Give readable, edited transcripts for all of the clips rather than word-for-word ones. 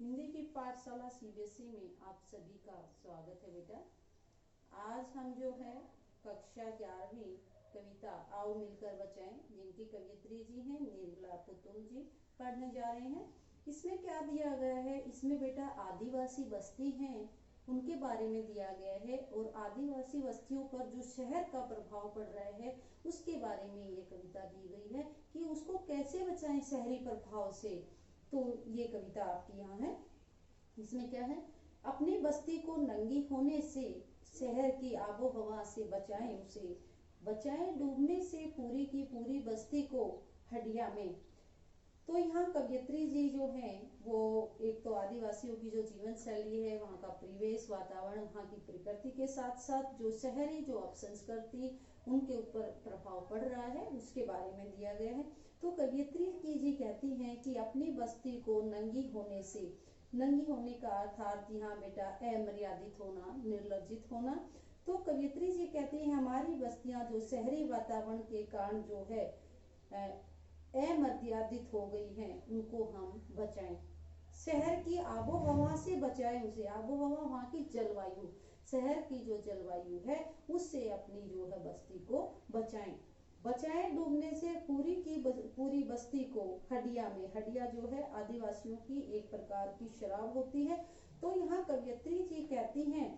हिंदी की पाठशाला सीबीएसई में आप सभी का स्वागत है बेटा। आज हम जो है कक्षा 11वीं कविता आओ मिलकर बचाएं, जिनकी कवयित्री जी हैं निर्मला पुतुल जी, पढ़ने जा रहे हैं। इसमें क्या दिया गया है, इसमें बेटा आदिवासी बस्ती हैं उनके बारे में दिया गया है और आदिवासी बस्तियों पर जो शहर का प्रभाव पड़ रहा है उसके बारे में ये कविता दी गई है कि उसको कैसे बचाएं शहरी प्रभाव से। तो ये कविता आपकी यहाँ है। इसमें क्या है, अपनी बस्ती को नंगी होने से, शहर की आबो हवा से बचाएं उसे, बचाएं डूबने से पूरी की पूरी बस्ती को हडिया में। तो यहाँ कवयित्री जी जो हैं वो एक तो आदिवासियों की जो जीवन शैली है, वहाँ का परिवेश वातावरण, वहाँ की प्रकृति के साथ साथ जो शहरी जो अपसंस्कृति उनके ऊपर प्रभाव पड़ रहा है उसके बारे में दिया गया है। तो कवयित्री जी कहती हैं कि अपनी बस्ती को नंगी होने से, नंगी होने का अर्थात यहाँ बेटा अमर्यादित होना, निर्लज्जित होना। तो कवयित्री जी कहती हैं हमारी बस्तियां जो शहरी वातावरण के कारण जो है अमर्यादित हो गई हैं, उनको हम बचाएं। शहर की आबो हवा से बचाएं उसे, आबो हवा वहाँ की जलवायु, शहर की जो जलवायु है उससे अपनी जो है बस्ती को बचाएं। बचाएं डूबने से पूरी की पूरी बस्ती को हडिया में, हडिया जो है आदिवासियों की एक प्रकार की शराब होती है। तो यहाँ कवयित्री जी कहती हैं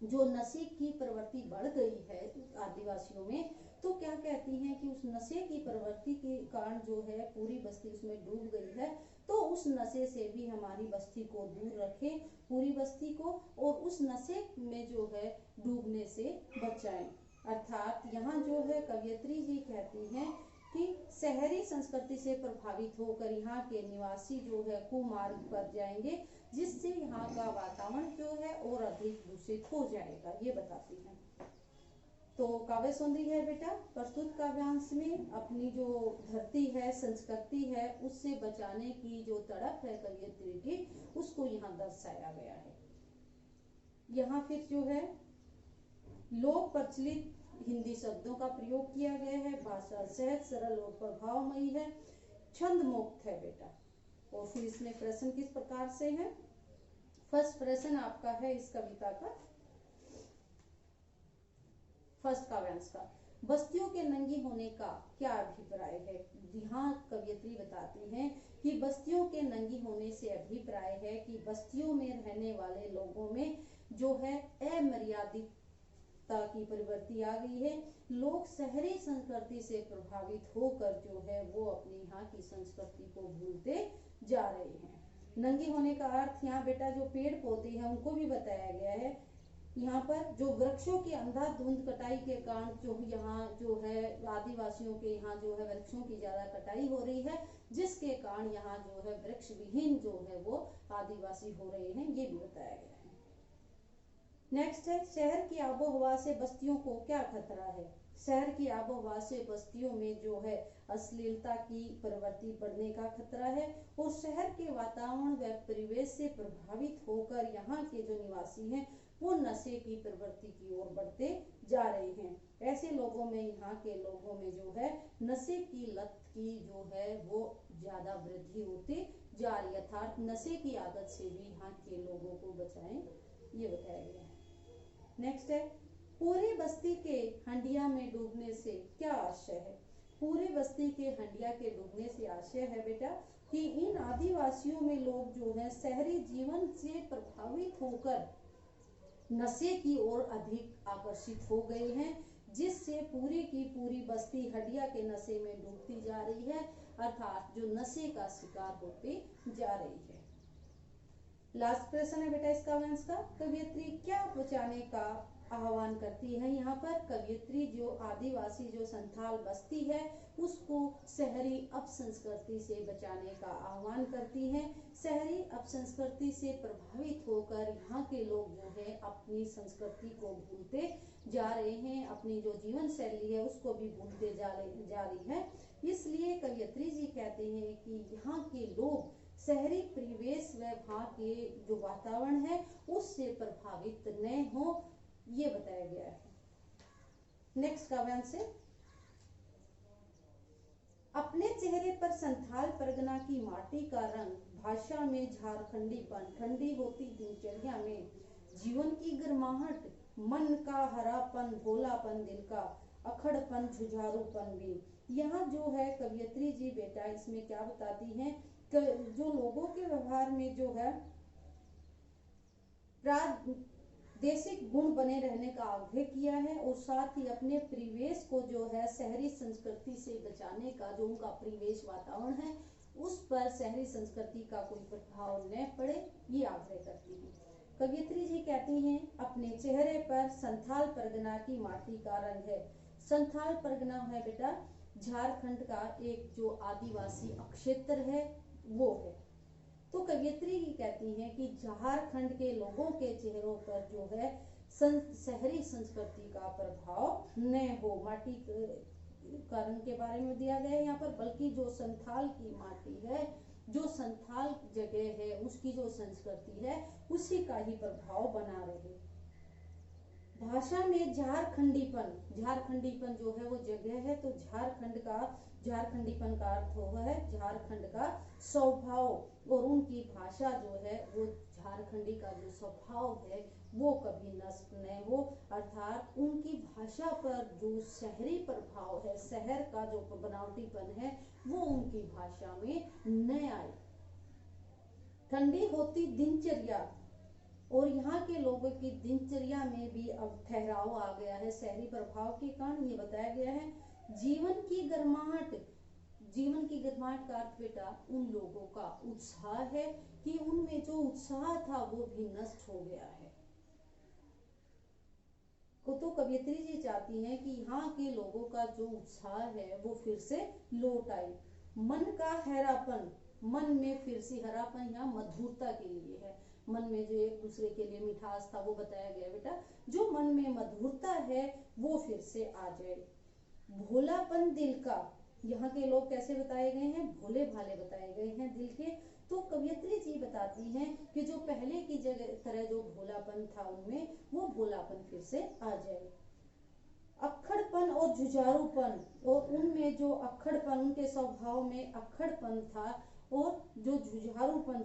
जो नशे की प्रवृत्ति बढ़ गई है आदिवासियों में, तो क्या कहती हैं कि उस नशे की प्रवृत्ति के कारण जो है पूरी बस्ती उसमें डूब गई है, तो उस नशे से भी हमारी बस्ती को दूर रखें, पूरी बस्ती को, और उस नशे में जो है डूबने से बचाएं। अर्थात यहाँ जो है कवयित्री जी कहती हैं कि शहरी संस्कृति से प्रभावित होकर यहाँ के निवासी जो है कुमार्ग पर जाएंगे, जिससे यहाँ का वातावरण जो है और अधिक दूषित हो जाएगा, ये बताती हैं। तो काव्य सौंदर्य है बेटा, प्रस्तुत काव्यांश में अपनी जो धरती है, संस्कृति है, उससे बचाने की जो तड़प है कवयित्री की, उसको यहाँ दर्शाया गया है। यहाँ फिर जो है लोक प्रचलित हिंदी शब्दों का प्रयोग किया गया है, भाषा सहज सरल और प्रभावमयी है, छंद मुक्त है बेटा। और फिर इसमें प्रश्न किस प्रकार से है। फर्स्ट प्रश्न आपका है इस कविता का, फर्स्ट काव्यांश का, बस्तियों के नंगी होने का क्या अभिप्राय है। यहाँ कवयित्री बताती हैं कि बस्तियों के नंगी होने से अभिप्राय है कि बस्तियों में रहने वाले लोगों में जो है अमर्यादितता की प्रवृत्ति आ गई है। लोग शहरी संस्कृति से प्रभावित होकर जो है वो अपनी यहाँ की संस्कृति को भूलते जा रहे हैं। नंगी होने का अर्थ यहाँ बेटा जो पेड़ पौधे हैं उनको भी बताया गया है। यहाँ पर जो वृक्षों की अंधाधुंध कटाई के कारण जो यहाँ जो है आदिवासियों के यहाँ जो है वृक्षों की ज्यादा कटाई हो रही है, जिसके कारण यहाँ जो है वृक्ष विहीन जो है वो आदिवासी हो रहे हैं, ये भी बताया गया है। नेक्स्ट है शहर की आबोहवा से बस्तियों को क्या खतरा है। शहर की आबोहवा से बस्तियों में जो है अश्लीलता की प्रवृत्ति बढ़ने का खतरा है और शहर के वातावरण व परिवेश से प्रभावित होकर यहाँ के जो निवासी हैं वो नशे की प्रवृत्ति की ओर बढ़ते जा रहे हैं। ऐसे लोगों में, यहाँ के लोगों में जो है नशे की लत की जो है वो ज्यादा वृद्धि होती जा रही है, अर्थात नशे की आदत से भी यहाँ के लोगों को बचाएं, ये बताया गया है। नेक्स्ट है पूरी बस्ती के हंडिया में डूबने से क्या आशय है। पूरे बस्ती के हंडिया के डूबने से आशय है बेटा कि इन आदिवासियों में लोग जो है शहरी जीवन से प्रभावित होकर नशे की ओर अधिक आकर्षित हो गए हैं, जिससे पूरी की पूरी बस्ती हडिया के नशे में डूबती जा रही है, अर्थात जो नशे का शिकार होती जा रही है। लास्ट प्रश्न है बेटा इस काव्यांश का, कवयित्री क्या बचाने का आह्वान करती है। यहाँ पर कवयित्री जो आदिवासी जो संथाल बस्ती है उसको शहरी अपसंस्कृति से बचाने का आह्वान करती हैं। शहरी अपसंस्कृति से प्रभावित होकर यहाँ के लोग जो है अपनी संस्कृति को भूलते जा रहे हैं, अपनी जो जीवन शैली है उसको भी भूलते जा रही है। इसलिए कवयित्री जी कहते हैं कि यहाँ के लोग शहरी परिवेश व वहाँ के जो वातावरण है उससे प्रभावित न हो, ये बताया गया है। नेक्स्ट काव्यांश से अपने चेहरे पर संथाल परगना की माटी का रंग, भाषा में झारखंडीपन, ठंडी होती दिनचर्या में जीवन की गर्माहट, मन का हरापन, भोलापन दिल का, अखड़पन, झुझारूपन भी। यहाँ जो है कवियत्री जी बेटा इसमें क्या बताती हैं, जो लोगों के व्यवहार में जो है प्रादेशिक गुण बने रहने का आग्रह किया है, और साथ ही अपने परिवेश को जो है शहरी संस्कृति से बचाने का, जो उनका परिवेश वातावरण है उस पर शहरी संस्कृति का कोई प्रभाव न पड़े, ये आग्रह करती हैं। कवियत्री जी कहती हैं अपने चेहरे पर संथाल परगना की माटी का रंग है। संथाल परगना है बेटा झारखंड का एक जो आदिवासी क्षेत्र है वो है। तो कवियत्री ही कहती हैं कि झारखंड के लोगों के चेहरों पर जो है शहरी संस्कृति का प्रभाव न हो। माटी का रंग के बारे में दिया गया है यहाँ पर, बल्कि जो संथाल की माटी है, जो संथाल जगह है, उसकी जो संस्कृति है उसी का ही प्रभाव बना रहे। भाषा में झारखंडीपन, झारखंडीपन जो है वो जगह है, तो झारखंडीपन का अर्थ हुआ है झारखंड का स्वभाव, और उनकी भाषा जो है वो झारखंडी का जो स्वभाव है वो कभी नष्ट न हो, अर्थात उनकी भाषा पर जो शहरी प्रभाव है, शहर का जो बनावटीपन है वो उनकी भाषा में न आए। ठंडी होती दिनचर्या, और यहाँ के लोगों की दिनचर्या में भी अब ठहराव आ गया है शहरी प्रभाव के कारण, ये बताया गया है। जीवन की गर्माहट, जीवन की गर्माहट का अर्थ बेटा उन लोगों का उत्साह है कि उनमें जो उत्साह था वो भी नष्ट हो गया है। तो कवियत्री जी चाहती हैं कि यहाँ के लोगों का जो उत्साह है वो फिर से लौट आए। मन का हैरापन, मन में फिर से हरापन यहाँ मधुरता के लिए है, मन में जो एक दूसरे के लिए मिठास था वो बताया गया बेटा, जो मन में मधुरता है वो फिर से आ जाए। भोलापन दिल का, यहाँ के लोग कैसे बताए गए हैं, भोले भाले बताए गए हैं दिल के। तो कवियत्री जी बताती हैं कि जो पहले की जगह तरह जो भोलापन था उनमें, वो भोलापन फिर से आ जाए। अक्खड़पन और जुझारूपन, और उनमें जो अक्खड़पन, उनके स्वभाव में अक्खड़पन था, और जो जुझारूपन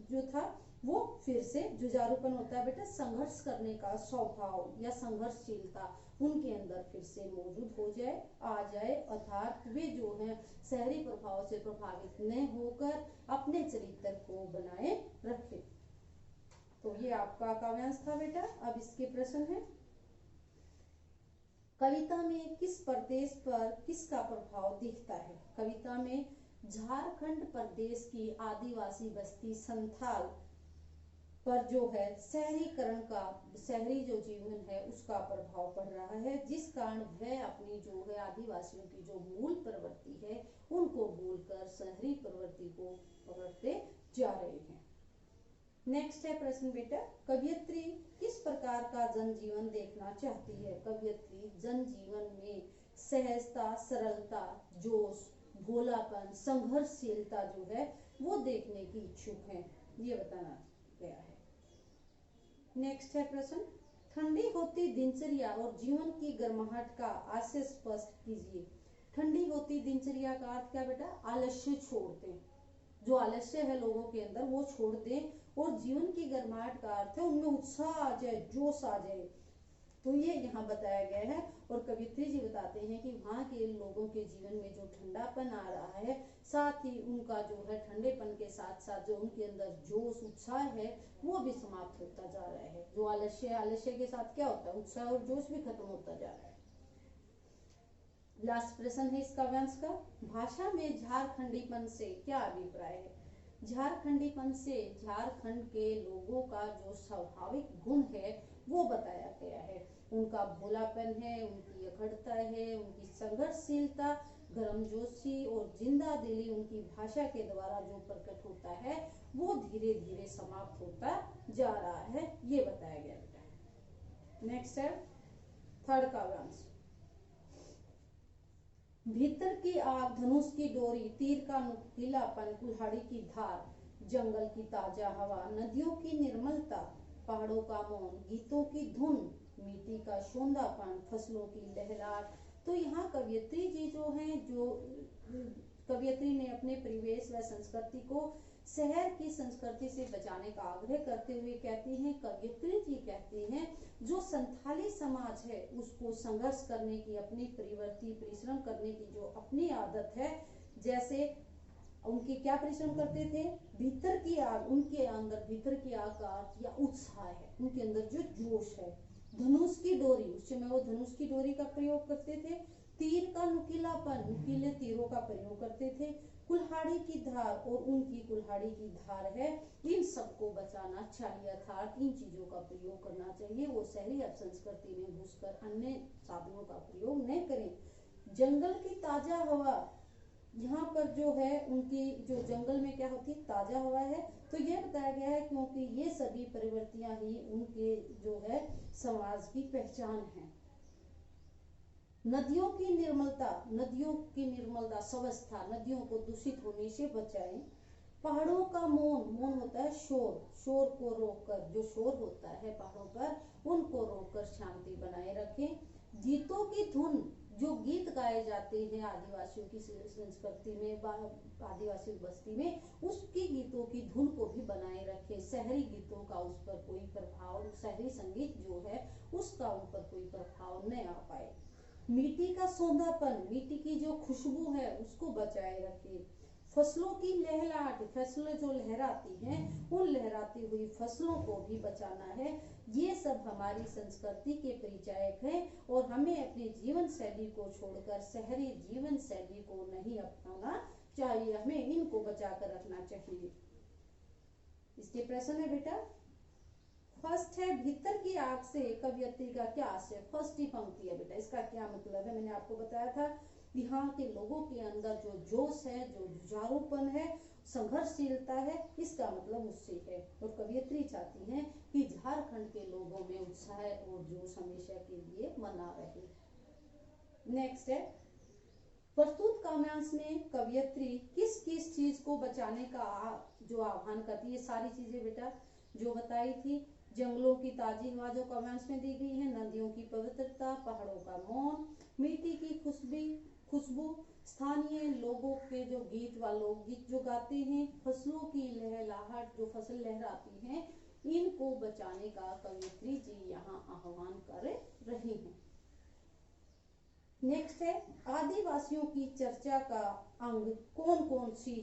जो था वो फिर से, जुझारूपन होता है बेटा संघर्ष करने का स्वभाव या संघर्षशीलता, उनके अंदर फिर से मौजूद हो जाए, आ जाए, अर्थात वे जो है शहरी प्रभाव से प्रभावित न होकर अपने चरित्र को बनाए रखे। तो ये आपका काव्यांश था बेटा। अब इसके प्रश्न है, कविता में किस प्रदेश पर किसका प्रभाव दिखता है। कविता में झारखंड प्रदेश की आदिवासी बस्ती संथाल पर जो है शहरीकरण का, शहरी जो जीवन है उसका प्रभाव पड़ रहा है, जिस कारण वह अपनी जो है आदिवासियों की जो मूल प्रवृत्ति है उनको भूलकर शहरी प्रवृत्ति को पकड़ते जा रहे हैं। नेक्स्ट है प्रश्न बेटा, कवियत्री किस प्रकार का जनजीवन देखना चाहती है। कवियत्री जनजीवन में सहजता, सरलता, जोश, भोलापन, संघर्षशीलता जो है वो देखने की इच्छुक है, ये बताना गया है। नेक्स्ट है प्रश्न, ठंडी होती दिनचर्या और जीवन की गर्माहट का आशय स्पष्ट कीजिए। ठंडी होती दिनचर्या का अर्थ क्या बेटा, आलस्य छोड़ दें, जो आलस्य है लोगों के अंदर वो छोड़ दें, और जीवन की गर्माहट का अर्थ है उनमें उत्साह आ जाए, जोश आ जाए, तो ये यहाँ बताया गया है। और कवित्री जी बताते हैं कि वहाँ के लोगों के जीवन में जो ठंडापन आ रहा है, साथ ही उनका जो है ठंडेपन के साथ साथ जो उनके अंदर जोश, उत्साह है वो भी समाप्त होता जा रहा है। जो आलस्य के साथ क्या होता है, उत्साह और जोश भी खत्म होता जा रहा है। लास्ट प्रश्न है इसका वंश का, भाषा में झारखंडीपन से क्या अभिप्राय है। झारखंडीपन से झारखंड के लोगों का जो स्वाभाविक गुण है वो बताया गया है। उनका भोलापन है, उनकी अखड़ता है, उनकी संघर्षशीलता, गर्मजोशी और जिंदा दिली उनकी भाषा के द्वारा जो प्रकट होता है वो धीरे धीरे समाप्त होता जा रहा है, ये बताया गया बेटा। नेक्स्ट है थर्ड काव्यांश, भीतर की आग, धनुष की डोरी, तीर का नुकीलापन, कुल्हाड़ी की धार, जंगल की ताजा हवा, नदियों की निर्मलता, पहाड़ों का मौन, गीतों की धुन, मिट्टी का शोंधापन, फसलों की लहराहट, तो यहाँ कवयित्री जी जो हैं, जो कवयित्री ने अपने परिवेश व संस्कृति को शहर की संस्कृति से बचाने का आग्रह करते हुए कहती हैं, कवयित्री जी कहती हैं, जो संथाली समाज है उसको संघर्ष करने की, अपनी परिवर्ती परिश्रम करने की जो अपनी आदत है, जैसे उनके क्या परिश्रम करते थे, भीतर की आग, उनके अंदर भीतर की आग का अर्थ या उत्साह है, उनके अंदर जो जोश है, धनुष की डोरी, उस समय वो धनुष की डोरी का प्रयोग करते थे, तीर का नुकीलापन, नुकीले तीरों का प्रयोग करते थे, कुल्हाड़ी की धार, और उनकी कुल्हाड़ी की धार है, इन सबको बचाना चाहिए, अर्थात इन चीजों का प्रयोग करना चाहिए। वो शहरी संस्कृति में घुसकर अन्य साधनों का प्रयोग न करें। जंगल की ताजा हवा, यहाँ पर जो है उनकी जो जंगल में क्या होती है, ताजा हवा है, तो यह बताया गया है क्योंकि ये सभी प्रवृत्तियां ही उनके जो है समाज की पहचान है। नदियों की निर्मलता, स्वस्थता, नदियों को दूषित होने से बचाएं। पहाड़ों का मौन होता है शोर को रोककर, जो शोर होता है पहाड़ों पर उनको रोककर शांति बनाए रखें। गीतों की धुन, जो गीत गाए जाते हैं आदिवासियों की संस्कृति में, आदिवासी बस्ती में, उसकी गीतों की धुन को भी बनाए रखें। शहरी गीतों का उस पर कोई प्रभाव, शहरी संगीत जो है उसका उन पर कोई प्रभाव न आ पाए। मिट्टी का सौंधापन, मिट्टी की जो खुशबू है उसको बचाए रखें। फसलों की लहलहाट, फसलें जो लहराती हैं उन लहराती हुई फसलों को भी बचाना है। ये सब हमारी संस्कृति के परिचायक हैं और हमें अपनी जीवन शैली को छोड़कर शहरी जीवन शैली को नहीं अपनाना चाहिए, हमें इनको बचा कर रखना चाहिए। इसके प्रश्न है बेटा, फर्स्ट है भीतर की आग से कवयित्री का क्या आशय, फर्स्ट ही पंक्ति है बेटा, इसका क्या मतलब है। मैंने आपको बताया था यहाँ के लोगों के अंदर जो जोश है, जो जुझारूपन है, संघर्षशीलता है, इसका मतलब उससे है। और कवयित्री चाहती हैं कि झारखंड के लोगों में उत्साह और जोश हमेशा के लिए बना रहे। नेक्स्ट है, प्रस्तुत काव्यांश में कवयित्री किस किस चीज को बचाने का जो आह्वान करती है, सारी चीजें बेटा जो बताई थी। जंगलों की ताजी हवा जो काव्यांश में दी गई है, नदियों की पवित्रता, पहाड़ों का मौन, मिट्टी की खुशबू, स्थानीय लोगों के जो गीत व लोकगीत जो गाते हैं, फसलों की लहलहाट, जो फसल लहराती हैं, इनको बचाने का कवयित्री जी यहाँ आह्वान कर रही हैं। नेक्स्ट है, आदिवासियों की चर्चा का अंग कौन कौन सी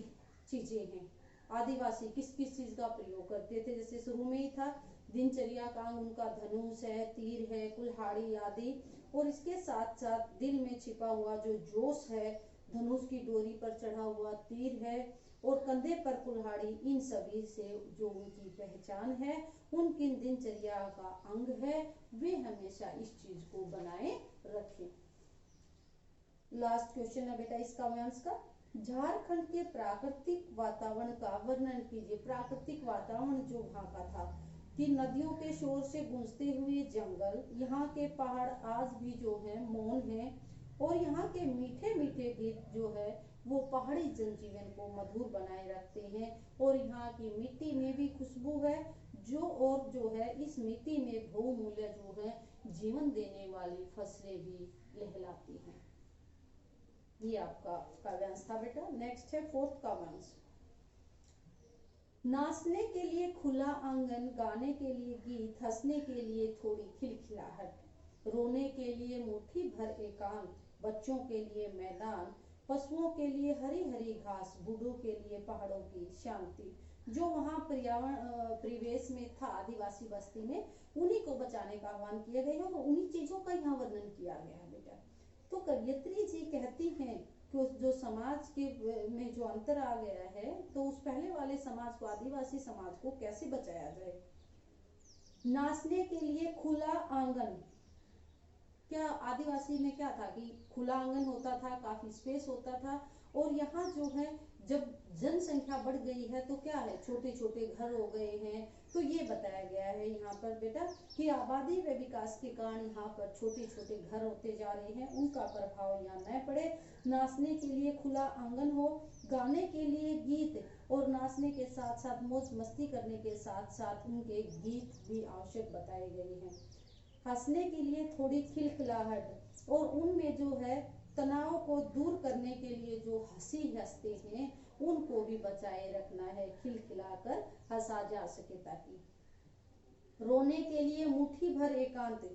चीजें हैं, आदिवासी किस किस चीज का प्रयोग करते थे। जैसे शुरू में ही था, दिनचर्या का अंग उनका धनुष है, तीर है, कुल्हाड़ी आदि, और इसके साथ साथ दिल में छिपा हुआ जो जोश है, धनुष की डोरी पर चढ़ा हुआ तीर है और कंधे पर कुल्हाड़ी, इन सभी से जो उनकी पहचान है, उनकी दिनचर्या का अंग है, वे हमेशा इस चीज को बनाए रखें। लास्ट क्वेश्चन है बेटा इस काव्यांश का, झारखंड के प्राकृतिक वातावरण का वर्णन कीजिए। प्राकृतिक वातावरण जो वहाँ का था कि नदियों के शोर से गूंजते हुए जंगल, यहाँ के पहाड़ आज भी जो है मौन है, और यहाँ के मीठे मीठे गीत जो है वो पहाड़ी जनजीवन को मधुर बनाए रखते हैं, और यहाँ की मिट्टी में भी खुशबू है जो, और जो है इस मिट्टी में बहुमूल्य जो है जीवन देने वाली फसलें भी लहलाती हैं। ये आपका काव्यांश था बेटा। नेक्स्ट है फोर्थ काव्यांश, नाचने के लिए खुला आंगन, गाने के लिए गीत, हंसने के लिए थोड़ी खिलखिलाहट, रोने के लिए मुट्ठी भर एकांत, बच्चों के लिए मैदान, पशुओं के लिए हरी हरी घास, बूढ़ों के लिए पहाड़ों की शांति। जो वहाँ पर्यावरण परिवेश में था आदिवासी बस्ती में, उन्हीं को बचाने का आह्वान किया गया और उन्हीं चीजों का यहाँ वर्णन किया गया है बेटा। तो कवयित्री जी कहती हैं कि जो समाज के में जो अंतर आ गया है, तो उस पहले वाले समाज को, आदिवासी समाज को कैसे बचाया जाए। नाचने के लिए खुला आंगन, क्या आदिवासी में क्या था कि खुला आंगन होता था, काफी स्पेस होता था, और यहाँ जो है जब जनसंख्या बढ़ गई है तो क्या है, छोटे छोटे घर हो गए हैं। तो ये बताया गया है यहाँ पर बेटा कि आबादी व विकास के कारण यहाँ पर छोटे छोटे घर होते जा रहे हैं, उनका प्रभाव यहाँ न पड़े। नाचने के लिए खुला आंगन हो, गाने के लिए गीत, और नाचने के साथ साथ मौज मस्ती करने के साथ साथ उनके गीत भी आवश्यक बताए गए हैं। हंसने के लिए थोड़ी खिलखिलाहट और उनमें जो है तनाव को दूर करने के लिए जो हंसी हंसते हैं उनको भी बचाए रखना है, खिलखिलाकर हंसा जा सके। ताकि रोने के लिए मुट्ठी भर एकांत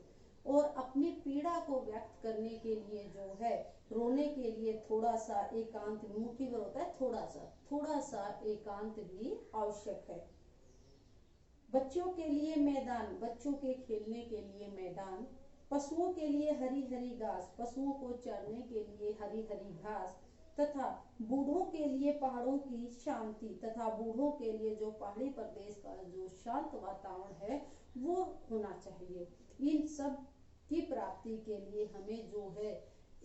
और अपनी पीड़ा को व्यक्त करने के लिए जो है रोने के लिए थोड़ा सा एकांत, मुट्ठी भर होता है थोड़ा सा एकांत भी आवश्यक है। बच्चों के लिए मैदान, बच्चों के खेलने के लिए मैदान, पशुओं के लिए हरी हरी घास, पशुओं को चरने के लिए हरी हरी घास, तथा बूढ़ों के लिए पहाड़ों की शांति, तथा बूढ़ों के लिए जो पहाड़ी प्रदेश का जो शांत वातावरण है वो होना चाहिए। इन सब की प्राप्ति के लिए हमें जो है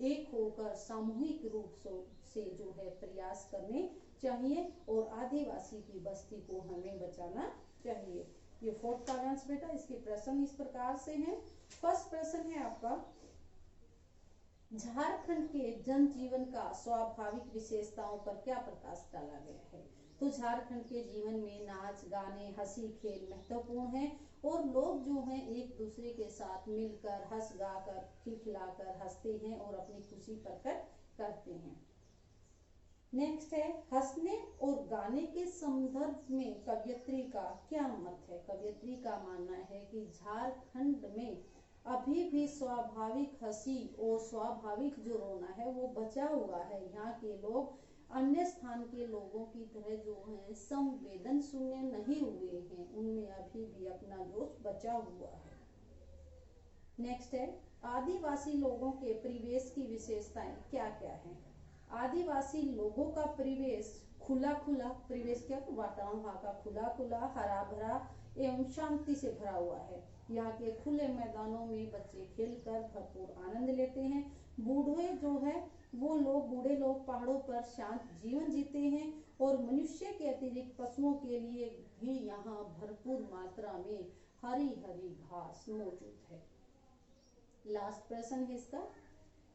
एक होकर सामूहिक रूप से जो है प्रयास करने चाहिए और आदिवासी की बस्ती को हमें बचाना चाहिए। ये फोर्थ काव्यांश बेटा, इसके प्रश्न इस प्रकार से हैं। फर्स्ट प्रश्न है आपका, झारखंड के जनजीवन का स्वाभाविक विशेषताओं पर क्या प्रकाश डाला गया है। तो झारखंड के जीवन में नाच गाने हंसी खेल महत्वपूर्ण है और लोग जो हैं एक दूसरे के साथ मिलकर हंस गाकर खिलखिलाकर हंसते हैं और अपनी खुशी प्रकट करते हैं। नेक्स्ट है, हंसने और गाने के संदर्भ में कवयित्री का क्या मत है। कवयित्री का मानना है कि झारखंड में अभी भी स्वाभाविक हंसी और स्वाभाविक जो रोना है वो बचा हुआ है। यहाँ के लोग अन्य स्थान के लोगों की तरह जो है संवेदन शून्य नहीं हुए हैं, उनमें अभी भी अपना जोश बचा हुआ है। नेक्स्ट है, आदिवासी लोगों के परिवेश की विशेषताएं क्या क्या हैं। आदिवासी लोगों का परिवेश खुला खुला, परिवेश क्या, वातावरण वहाँ का खुला खुला हरा भरा एवं शांति से भरा हुआ है। यहाँ के खुले मैदानों में बच्चे खेलकर भरपूर आनंद लेते हैं। बूढ़े जो है वो लोग, बूढ़े लोग पहाड़ों पर शांत जीवन जीते हैं और मनुष्य के अतिरिक्त पशुओं के लिए भी यहाँ भरपूर मात्रा में हरी हरी घास मौजूद है। लास्ट प्रश्न है इसका,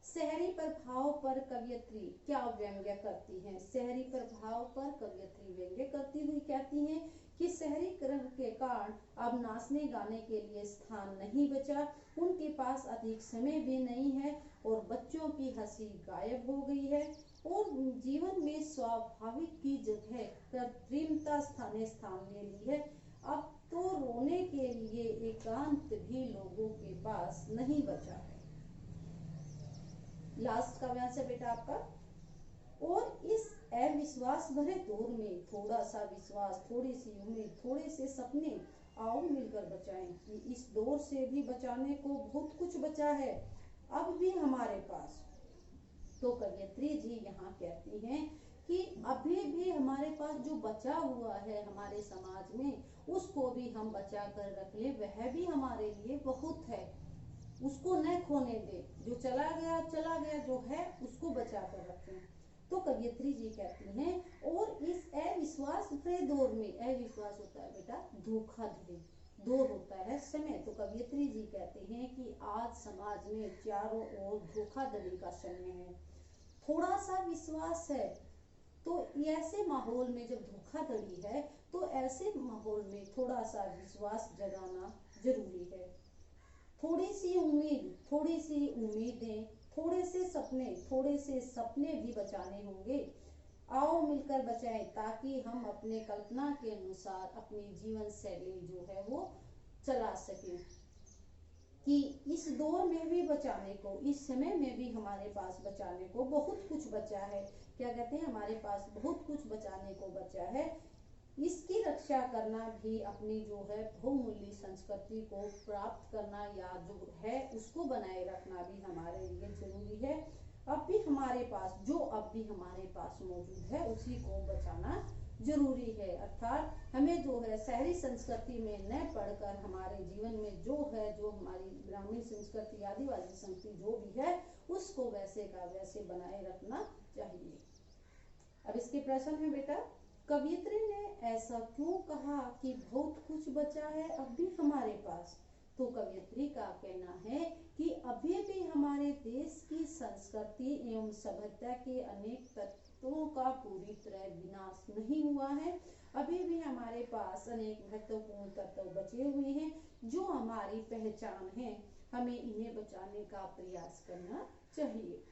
शहरी प्रभाव पर कवयित्री क्या व्यंग्य करती हैं। शहरी प्रभाव पर कवयित्री व्यंग्य करती हुई कहती हैं कि शहरीकरण के कारण अब नाचने गाने के लिए स्थान नहीं बचा, उनके पास अधिक समय भी नहीं है और बच्चों की हंसी गायब हो गई है और जीवन में स्वाभाविक की जगह कृत्रिमता स्थान ले ली है। अब तो रोने के लिए एकांत भी लोगों के पास नहीं बचा है। लास्ट काव्यांश है बेटा आपका, और इस अविश्वास भरे दौर में थोड़ा सा विश्वास, थोड़ी सी उम्मीद, थोड़े से सपने आओ मिलकर बचाएं। कि इस दौर से भी बचाने को बहुत कुछ बचा है अब भी हमारे पास। तो कवयित्री जी यहाँ कहती हैं कि अभी भी हमारे पास जो बचा हुआ है हमारे समाज में, उसको भी हम बचा कर रख ले, वह भी हमारे लिए बहुत है, उसको न खोने दे। जो चला गया जो है उसको बचा कर रखें। तो कवयित्री जी कहती हैं, और इस अविश्वास भरे दौर में, अविश्वास होता है बेटा धोखाधड़ी, दौर होता है समय। तो कवयित्री जी कहते हैं कि आज समाज में चारों ओर धोखाधड़ी का समय है, थोड़ा सा विश्वास है। तो ऐसे माहौल में जब धोखाधड़ी है तो ऐसे माहौल में थोड़ा सा विश्वास जगाना जरूरी है। थोड़ी सी उम्मीद, थोड़ी सी उम्मीदें, थोड़े से सपने भी बचाने होंगे। आओ मिलकर बचाएं ताकि हम अपने कल्पना के अनुसार अपनी जीवन शैली जो है वो चला सकें। कि इस दौर में भी बचाने को, इस समय में भी हमारे पास बचाने को बहुत कुछ बचा है। क्या कहते हैं, हमारे पास बहुत कुछ बचाने को बचा है। इसकी रक्षा करना भी अपनी जो है बहुमूल्य संस्कृति को प्राप्त करना या जो है उसको बनाए रखना भी हमारे लिए जरूरी है। अब भी हमारे पास मौजूद है उसी को बचाना जरूरी है। अर्थात हमें जो है शहरी संस्कृति में न पढ़कर हमारे जीवन में जो है, जो हमारी ग्रामीण संस्कृति, आदिवासी संस्कृति जो भी है उसको वैसे का वैसे बनाए रखना चाहिए। अब इसके प्रश्न है बेटा, कवयित्री ने ऐसा क्यों कहा कि बहुत कुछ बचा है अब भी हमारे पास। तो कवयित्री का कहना है कि अभी भी हमारे देश की संस्कृति एवं सभ्यता के अनेक तत्वों का पूरी तरह विनाश नहीं हुआ है। अभी भी हमारे पास अनेक महत्वपूर्ण तत्व बचे हुए हैं जो हमारी पहचान है हमें इन्हें बचाने का प्रयास करना चाहिए।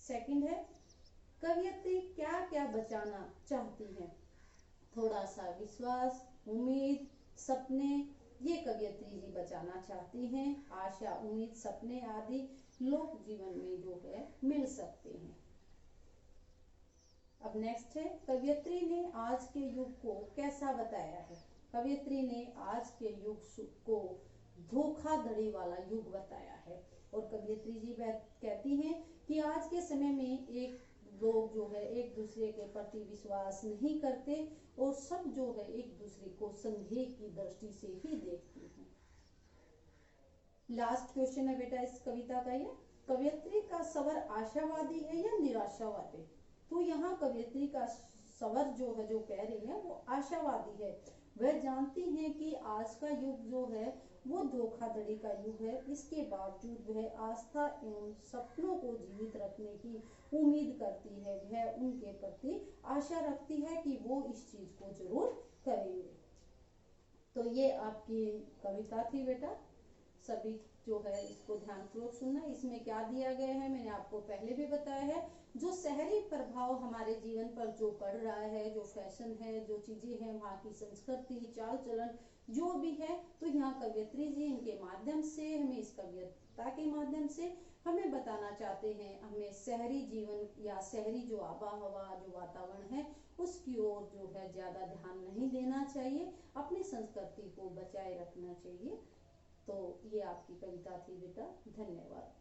सेकंड है, कवियत्री क्या क्या बचाना चाहती हैं? थोड़ा सा विश्वास, उम्मीद, सपने, ये कवियत्री जी बचाना चाहती हैं। आशा, उम्मीद, सपने आदि लोक जीवन में जो है मिल सकते हैं। अब नेक्स्ट है, कवियत्री ने आज के युग को कैसा बताया है? कवियत्री ने आज के युग को धोखाधड़ी वाला युग बताया है। और कवियत्री जी कहती हैं कि आज के समय में एक लोग जो है एक दूसरे के प्रति विश्वास नहीं करते और सब जो है एक दूसरे को संदेह की दृष्टि से ही देखते हैं। लास्ट क्वेश्चन है बेटा इस कविता का, ये कवियत्री का स्वर आशावादी है या निराशावादी? तो यहाँ कवियत्री का स्वर जो है जो कह रही है वो आशावादी है। वह जानती हैं कि आज का युग जो है वो धोखाधड़ी का युग है, इसके बावजूद वह आस्था एवं सपनों को जीवित रखने की उम्मीद करती है। वह उनके प्रति आशा रखती है कि वो इस चीज को जरूर करेंगे। तो ये आपकी कविता थी बेटा, सभी जो है इसको ध्यानपूर्वक सुनना। इसमें क्या दिया गया है मैंने आपको पहले भी बताया है। जो शहरी प्रभाव हमारे जीवन पर जो पड़ रहा है, जो फैशन है, जो चीजें हैं, वहाँ की संस्कृति, चाल चलन जो भी है, तो यहाँ कवियत्री जी इनके माध्यम से हमें, इस कविता के माध्यम से हमें बताना चाहते हैं, हमें शहरी जीवन या शहरी जो आबा हवा जो वातावरण है उसकी ओर जो है ज्यादा ध्यान नहीं देना चाहिए, अपनी संस्कृति को बचाए रखना चाहिए। तो ये आपकी कविता थी बेटा, धन्यवाद।